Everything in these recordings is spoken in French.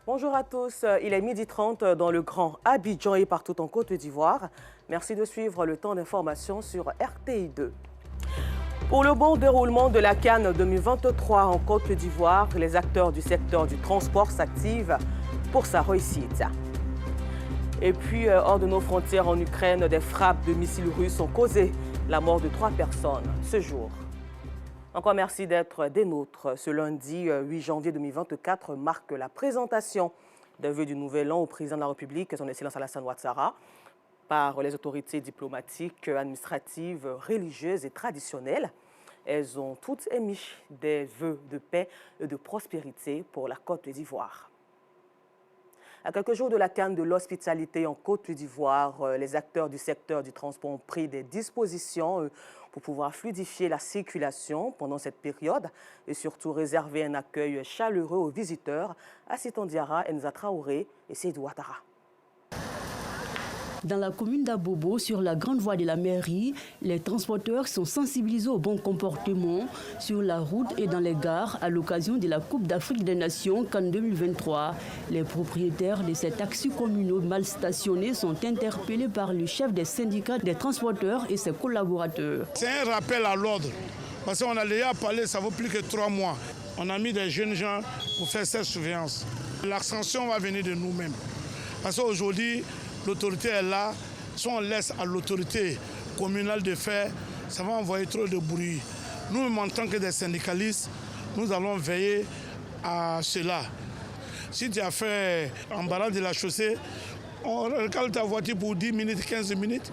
Bonjour à tous, il est 12h30 dans le Grand Abidjan et partout en Côte d'Ivoire. Merci de suivre le temps d'information sur RTI2. Pour le bon déroulement de la CAN 2023 en Côte d'Ivoire, les acteurs du secteur du transport s'activent pour sa réussite. Et puis, hors de nos frontières en Ukraine, des frappes de missiles russes ont causé la mort de 3 personnes ce jour. Encore merci d'être des nôtres. Ce lundi 8 janvier 2024 marque la présentation des vœux du Nouvel An au président de la République, son Excellence Alassane Ouattara, par les autorités diplomatiques, administratives, religieuses et traditionnelles. Elles ont toutes émis des vœux de paix et de prospérité pour la Côte d'Ivoire. À quelques jours de la CAN de l'hospitalité en Côte d'Ivoire, les acteurs du secteur du transport ont pris des dispositions pour pouvoir fluidifier la circulation pendant cette période et surtout réserver un accueil chaleureux aux visiteurs, Assistant Diarra, Enza Traoré et Seydou Ouattara. Dans la commune d'Abobo, sur la grande voie de la mairie, les transporteurs sont sensibilisés au bon comportement sur la route et dans les gares à l'occasion de la Coupe d'Afrique des Nations CAN 2023. Les propriétaires de ces taxis communaux mal stationnés sont interpellés par le chef des syndicats des transporteurs et ses collaborateurs. C'est un rappel à l'ordre, parce qu'on a déjà parlé, ça vaut plus que 3 mois. On a mis des jeunes gens pour faire cette surveillance. L'ascension va venir de nous-mêmes, parce qu'aujourd'hui, l'autorité est là. Si on laisse à l'autorité communale de faire, ça va envoyer trop de bruit. Nous, en tant que des syndicalistes, nous allons veiller à cela. Si tu as fait en balade de la chaussée, on recale ta voiture pour 10 minutes, 15 minutes.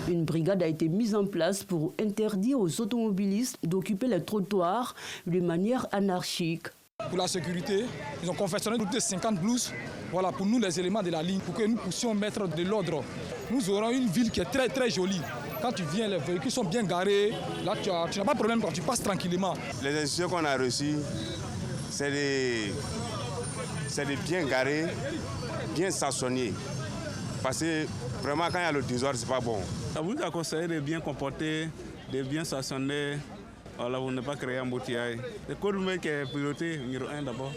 Une brigade a été mise en place pour interdire aux automobilistes d'occuper les trottoirs de manière anarchique. Pour la sécurité, ils ont confectionné toutes les 50 blouses, voilà, pour nous les éléments de la ligne, pour que nous puissions mettre de l'ordre. Nous aurons une ville qui est très très jolie. Quand tu viens, les véhicules sont bien garés, là tu n'as pas de problème quand tu passes tranquillement. Les instructions qu'on a reçues, c'est de bien garer, bien stationner. Parce que vraiment quand il y a le désordre, c'est pas bon. Ça vous a conseillé de bien comporter, de bien stationner. Voilà, vous ne pas créer un embouteillage. Le code qui est priorité numéro 1 d'abord.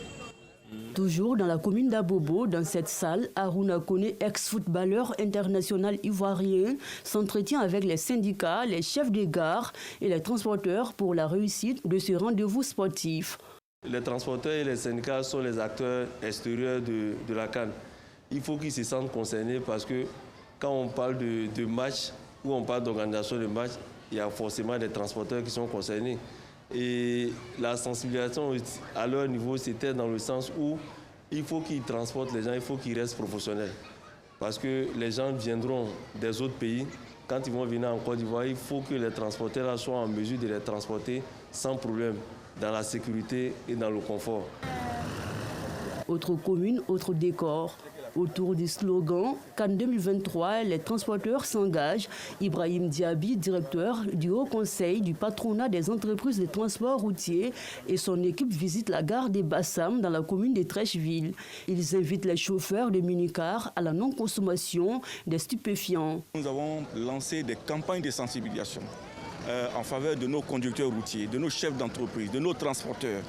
Toujours dans la commune d'Abobo, dans cette salle, Harouna Kone, ex-footballeur international ivoirien, s'entretient avec les syndicats, les chefs de gare et les transporteurs pour la réussite de ce rendez-vous sportif. Les transporteurs et les syndicats sont les acteurs extérieurs de la CAN. Il faut qu'ils se sentent concernés parce que quand on parle de match ou on parle d'organisation de match, il y a forcément des transporteurs qui sont concernés. Et la sensibilisation à leur niveau, c'était dans le sens où il faut qu'ils transportent les gens, il faut qu'ils restent professionnels. Parce que les gens viendront des autres pays. Quand ils vont venir en Côte d'Ivoire, il faut que les transporteurs soient en mesure de les transporter sans problème, dans la sécurité et dans le confort. Autre commune, autre décor. Autour du slogan CAN 2023, les transporteurs s'engagent. Ibrahim Diaby, directeur du Haut Conseil du patronat des entreprises de transport routier, et son équipe visitent la gare des Bassam dans la commune de Trècheville. Ils invitent les chauffeurs de minicars à la non-consommation des stupéfiants. Nous avons lancé des campagnes de sensibilisation en faveur de nos conducteurs routiers, de nos chefs d'entreprise, de nos transporteurs,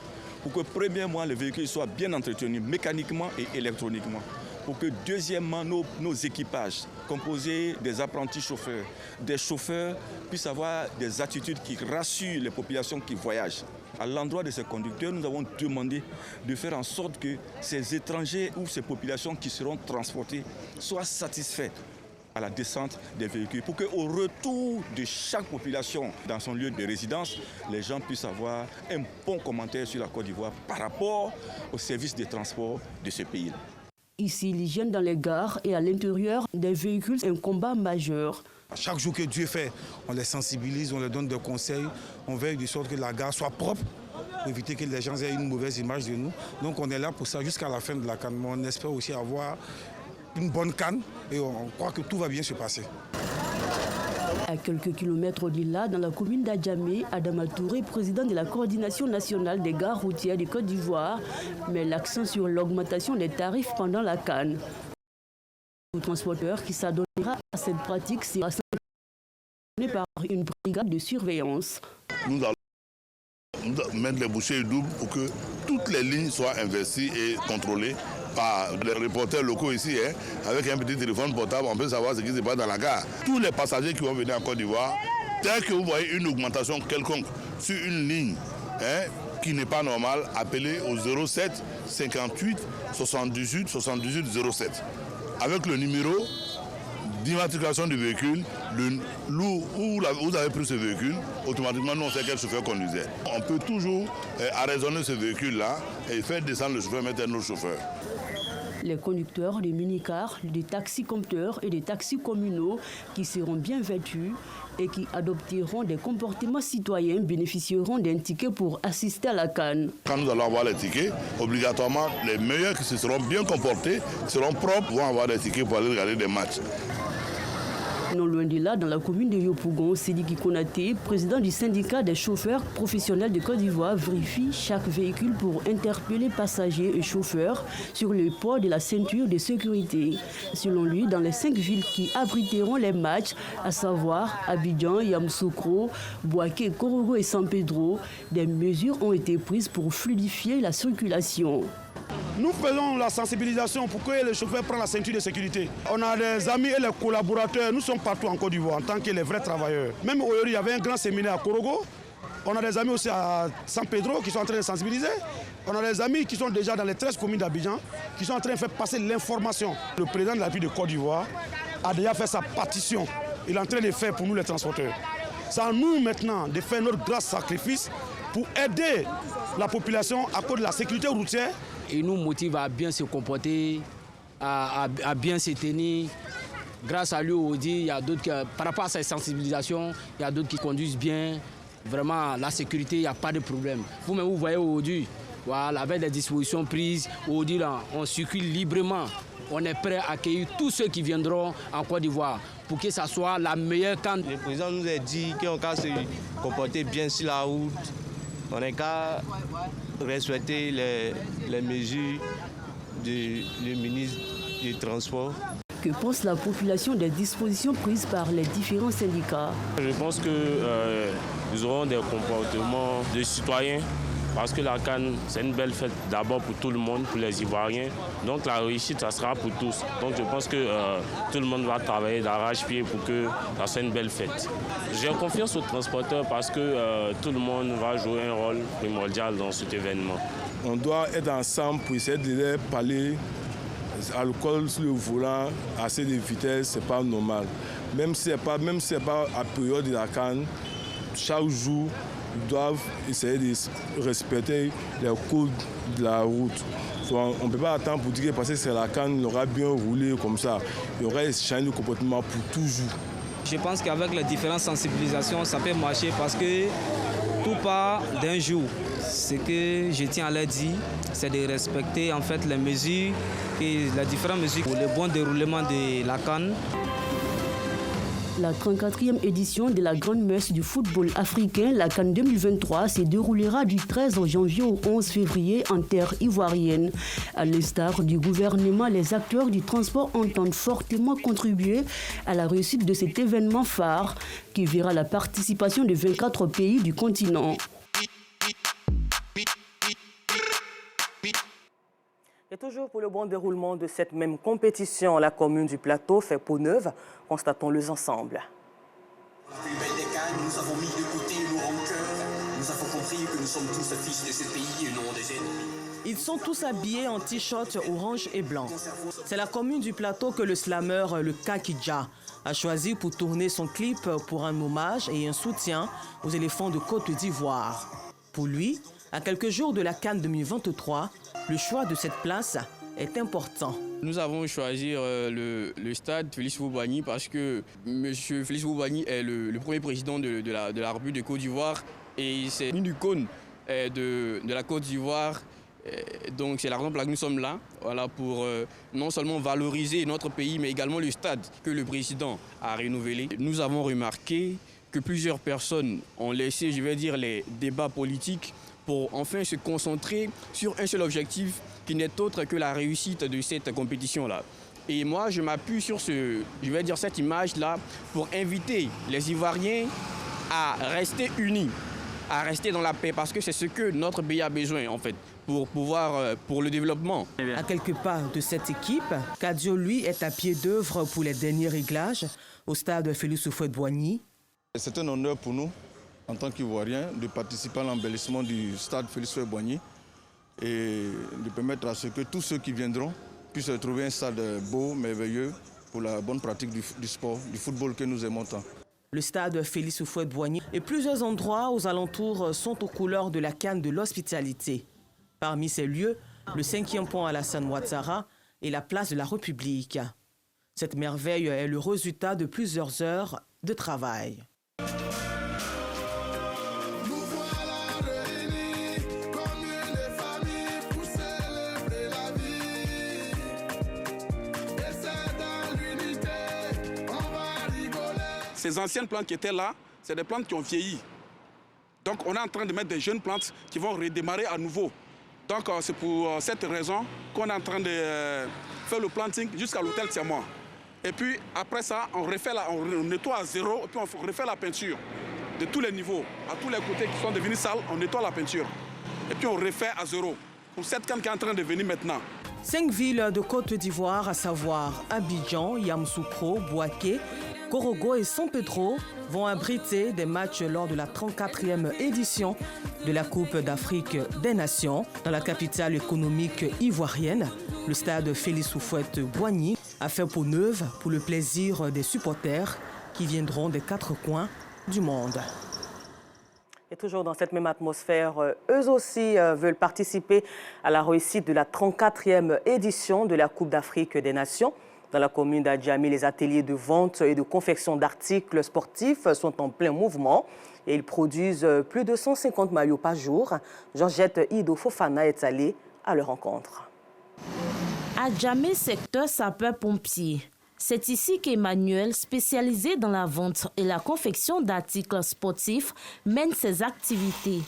pour que premièrement les véhicules soient bien entretenus mécaniquement et électroniquement. Pour que deuxièmement, nos équipages, composés des apprentis chauffeurs, des chauffeurs, puissent avoir des attitudes qui rassurent les populations qui voyagent. À l'endroit de ces conducteurs, nous avons demandé de faire en sorte que ces étrangers ou ces populations qui seront transportées soient satisfaits à la descente des véhicules, pour qu'au retour de chaque population dans son lieu de résidence, les gens puissent avoir un bon commentaire sur la Côte d'Ivoire par rapport aux services de transport de ce pays-là. Ici, l'hygiène dans les gares et à l'intérieur des véhicules est un combat majeur. Chaque jour que Dieu fait, on les sensibilise, on leur donne des conseils, on veille de sorte que la gare soit propre pour éviter que les gens aient une mauvaise image de nous. Donc on est là pour ça jusqu'à la fin de la CAN. On espère aussi avoir une bonne CAN et on croit que tout va bien se passer. À quelques kilomètres au-delà, dans la commune d'Adjamé, Adama Touré, président de la coordination nationale des gares routières de Côte d'Ivoire, met l'accent sur l'augmentation des tarifs pendant la CAN. Le transporteur qui s'adonnera à cette pratique sera sanctionné par une brigade de surveillance. Nous allons mettre les bouchées doubles pour que toutes toutes les lignes soient investies et contrôlées par les reporters locaux ici. Avec un petit téléphone portable, on peut savoir ce qui se passe dans la gare. Tous les passagers qui vont venir en Côte d'Ivoire, dès que vous voyez une augmentation quelconque sur une ligne qui n'est pas normale, appelez au 07 58 78 78 07. Avec le numéro d'immatriculation du véhicule, où vous avez pris ce véhicule, automatiquement nous on sait quel chauffeur conduisait. On peut toujours arraisonner ce véhicule-là et faire descendre le chauffeur, mettre un autre chauffeur. Les conducteurs des minicars, des taxis-compteurs et des taxis communaux qui seront bien vêtus et qui adopteront des comportements citoyens bénéficieront d'un ticket pour assister à la CAN. Quand nous allons avoir les tickets, obligatoirement, les meilleurs qui se seront bien comportés, seront propres, vont avoir des tickets pour aller regarder des matchs. Non loin de là, dans la commune de Yopougon, Sidiki Konaté, président du syndicat des chauffeurs professionnels de Côte d'Ivoire, vérifie chaque véhicule pour interpeller passagers et chauffeurs sur le port de la ceinture de sécurité. Selon lui, dans les 5 villes qui abriteront les matchs, à savoir Abidjan, Yamoussoukro, Bouaké, Korogo et San Pedro, des mesures ont été prises pour fluidifier la circulation. Nous faisons la sensibilisation pour que les chauffeurs prennent la ceinture de sécurité. On a des amis et les collaborateurs, nous sommes partout en Côte d'Ivoire en tant que les vrais travailleurs. Même aujourd'hui, il y avait un grand séminaire à Korogo. On a des amis aussi à San Pedro qui sont en train de sensibiliser. On a des amis qui sont déjà dans les 13 communes d'Abidjan, qui sont en train de faire passer l'information. Le président de la République de Côte d'Ivoire a déjà fait sa partition. Il est en train de faire pour nous les transporteurs. C'est à nous maintenant de faire notre grand sacrifice pour aider la population à cause de la sécurité routière. Il nous motive à bien se comporter, à bien se tenir. Grâce à lui, il y a d'autres qui, par rapport à sa sensibilisation, il y a d'autres qui conduisent bien. Vraiment, la sécurité, il n'y a pas de problème. Vous-même, vous voyez aujourd'hui, voilà, avec les dispositions prises, aujourd'hui, on circule librement. On est prêt à accueillir tous ceux qui viendront en Côte d'Ivoire pour que ça soit la meilleure CAN. Le président nous a dit qu'on va se comporter bien sur la route. On n'a qu'à respecter les mesures du ministre du Transport. Que pense la population des dispositions prises par les différents syndicats? Je pense que nous aurons des comportements de citoyens parce que la CAN, c'est une belle fête d'abord pour tout le monde, pour les Ivoiriens. Donc la réussite, ça sera pour tous. Donc je pense que tout le monde va travailler d'arrache-pied pour que ça soit une belle fête. J'ai confiance aux transporteurs parce que tout le monde va jouer un rôle primordial dans cet événement. On doit être ensemble pour essayer de les parler. Alcool sur le volant, assez de vitesse, c'est pas normal. Même si c'est pas à période de la CAN, chaque jour, ils doivent essayer de respecter les codes de la route. On ne peut pas attendre pour dire que parce que c'est la CAN, il aura bien roulé comme ça. Il y aura changé de comportement pour toujours. Je pense qu'avec les différentes sensibilisations, ça peut marcher parce que tout part d'un jour. Ce que je tiens à leur dire, c'est de respecter en fait les mesures et les différentes mesures pour le bon déroulement de la CAN. La 34e édition de la grande messe du football africain, la CAN 2023, se déroulera du 13 janvier au 11 février en terre ivoirienne. À l'instar du gouvernement, les acteurs du transport entendent fortement contribuer à la réussite de cet événement phare qui verra la participation de 24 pays du continent. Et toujours pour le bon déroulement de cette même compétition, la commune du Plateau fait peau neuve. Constatons-les ensemble. Nous avons mis de côté nos rancœurs. Nous avons compris que nous sommes tous fils de ce pays et non des ennemis. Ils sont tous habillés en t-shirt orange et blanc. C'est la commune du Plateau que le slammer, le Kakidja, a choisi pour tourner son clip pour un hommage et un soutien aux éléphants de Côte d'Ivoire. Pour lui, à quelques jours de la CAN 2023, le choix de cette place est important. Nous avons choisi le stade Félix Houphouët-Boigny parce que M. Félix Houphouët-Boigny est le premier président de la République de Côte d'Ivoire et c'est une icône de la Côte d'Ivoire. Donc c'est la raison pour laquelle nous sommes là, voilà, pour non seulement valoriser notre pays, mais également le stade que le président a renouvelé. Nous avons remarqué que plusieurs personnes ont laissé, je vais dire, les débats politiques pour enfin se concentrer sur un seul objectif qui n'est autre que la réussite de cette compétition-là. Et moi, je m'appuie sur cette image-là pour inviter les Ivoiriens à rester unis, à rester dans la paix parce que c'est ce que notre pays a besoin en fait pour le développement. À quelques pas de cette équipe, Kadio, lui, est à pied d'œuvre pour les derniers réglages au stade Félix Houphouët-Boigny. C'est un honneur pour nous, en tant qu'Ivoiriens, de participer à l'embellissement du stade Félix Houphouët-Boigny et de permettre à ce que tous ceux qui viendront puissent trouver un stade beau, merveilleux, pour la bonne pratique du sport, du football que nous aimons tant. Le stade Félix Houphouët-Boigny et plusieurs endroits aux alentours sont aux couleurs de la canne de l'hospitalité. Parmi ces lieux, le 5e pont Alassane Ouattara et la place de la République. Cette merveille est le résultat de plusieurs heures de travail. Ces anciennes plantes qui étaient là, c'est des plantes qui ont vieilli. Donc on est en train de mettre des jeunes plantes qui vont redémarrer à nouveau. Donc c'est pour cette raison qu'on est en train de faire le planting jusqu'à l'hôtel Tiamois. Et puis après ça, on nettoie à zéro et puis on refait la peinture de tous les niveaux. À tous les côtés qui sont devenus sales, on nettoie la peinture. Et puis on refait à zéro. Pour cette canne qui est en train de venir maintenant. 5 villes de Côte d'Ivoire, à savoir Abidjan, Yamoussoukro, Bouaké, Korogo et San Pedro, vont abriter des matchs lors de la 34e édition de la Coupe d'Afrique des Nations. Dans la capitale économique ivoirienne, le stade Félix Houphouët-Boigny a fait peau neuve pour le plaisir des supporters qui viendront des 4 coins du monde. Et toujours dans cette même atmosphère, eux aussi veulent participer à la réussite de la 34e édition de la Coupe d'Afrique des Nations. Dans la commune d'Adjamé, les ateliers de vente et de confection d'articles sportifs sont en plein mouvement et ils produisent plus de 150 maillots par jour. Georgette Ido Fofana est allée à leur rencontre. Adjamé, secteur sapeur-pompier. C'est ici qu'Emmanuel, spécialisé dans la vente et la confection d'articles sportifs, mène ses activités.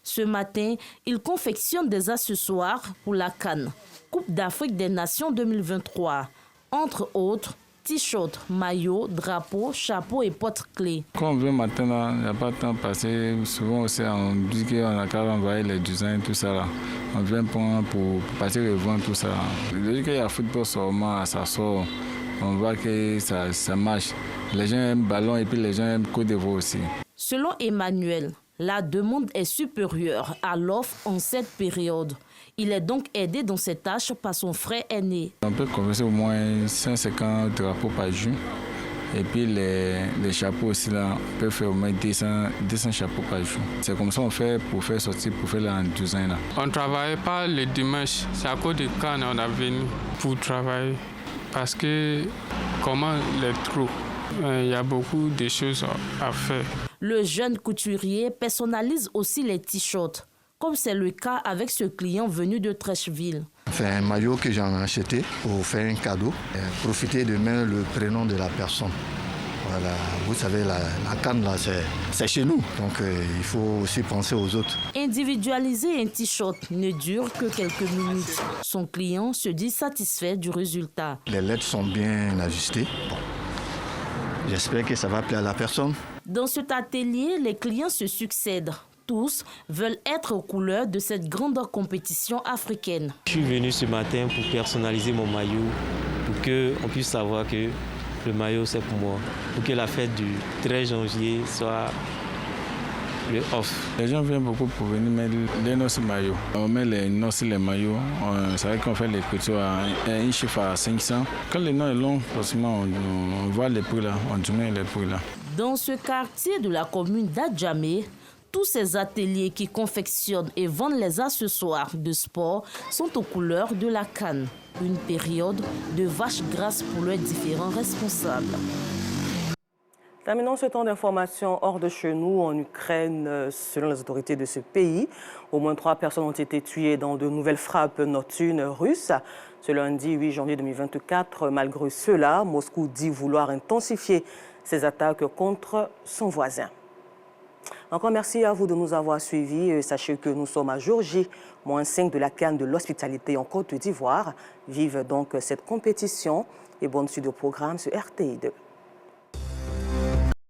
Ce matin, il confectionne des accessoires pour la CAN, Coupe d'Afrique des Nations 2023. Entre autres, t-shirts, maillots, drapeaux, chapeaux et porte-clés. Quand on vient matin, il n'y a pas de temps passé. Souvent aussi, on dit qu'on a qu'à envoyer les designs, tout ça. Là. On vient pour passer le vent, tout ça. Dès qu'il y a football, ça sort. On voit que ça marche. Les gens aiment le ballon et puis les gens aiment Côte d'Ivoire aussi. Selon Emmanuel, la demande est supérieure à l'offre en cette période. Il est donc aidé dans ses tâches par son frère aîné. On peut converser au moins 150 drapeaux par jour. Et puis les chapeaux aussi, là, on peut faire au moins 200 chapeaux par jour. C'est comme ça qu'on fait pour faire sortir, pour faire la douzaine. Là. On ne travaille pas le dimanche. C'est à cause de quand on a venu pour travailler. Parce que comment les trous, il y a beaucoup de choses à faire. Le jeune couturier personnalise aussi les t-shirts, comme c'est le cas avec ce client venu de Trècheville. C'est un maillot que j'en ai acheté pour faire un cadeau. Profiter de mettre le prénom de la personne. Voilà, vous savez, la canne, là, c'est chez nous. Donc, il faut aussi penser aux autres. Individualiser un t-shirt ne dure que quelques minutes. Son client se dit satisfait du résultat. Les lettres sont bien ajustées. Bon. J'espère que ça va plaire à la personne. Dans cet atelier, les clients se succèdent. Tous veulent être aux couleurs de cette grande compétition africaine. Je suis venu ce matin pour personnaliser mon maillot, pour qu'on puisse savoir que le maillot c'est pour moi, pour que la fête du 13 janvier soit le off. Les gens viennent beaucoup pour venir mettre les noces maillots. On met les noces les maillots, c'est vrai qu'on fait les couture à un chiffre à 500. Quand le nom est long, forcément on voit les prix là, on diminue les prix là. Dans ce quartier de la commune d'Adjamé, tous ces ateliers qui confectionnent et vendent les accessoires de sport sont aux couleurs de la CAN. Une période de vache grasse pour leurs différents responsables. Terminons ce temps d'information hors de chez nous en Ukraine. Selon les autorités de ce pays, au moins 3 personnes ont été tuées dans de nouvelles frappes nocturnes russes. Ce lundi 8 janvier 2024, malgré cela, Moscou dit vouloir intensifier ses attaques contre son voisin. Encore merci à vous de nous avoir suivis. Sachez que nous sommes à jour J, -5 de la CAN de l'hospitalité en Côte d'Ivoire. Vive donc cette compétition et bonne suite de programme sur RTI2.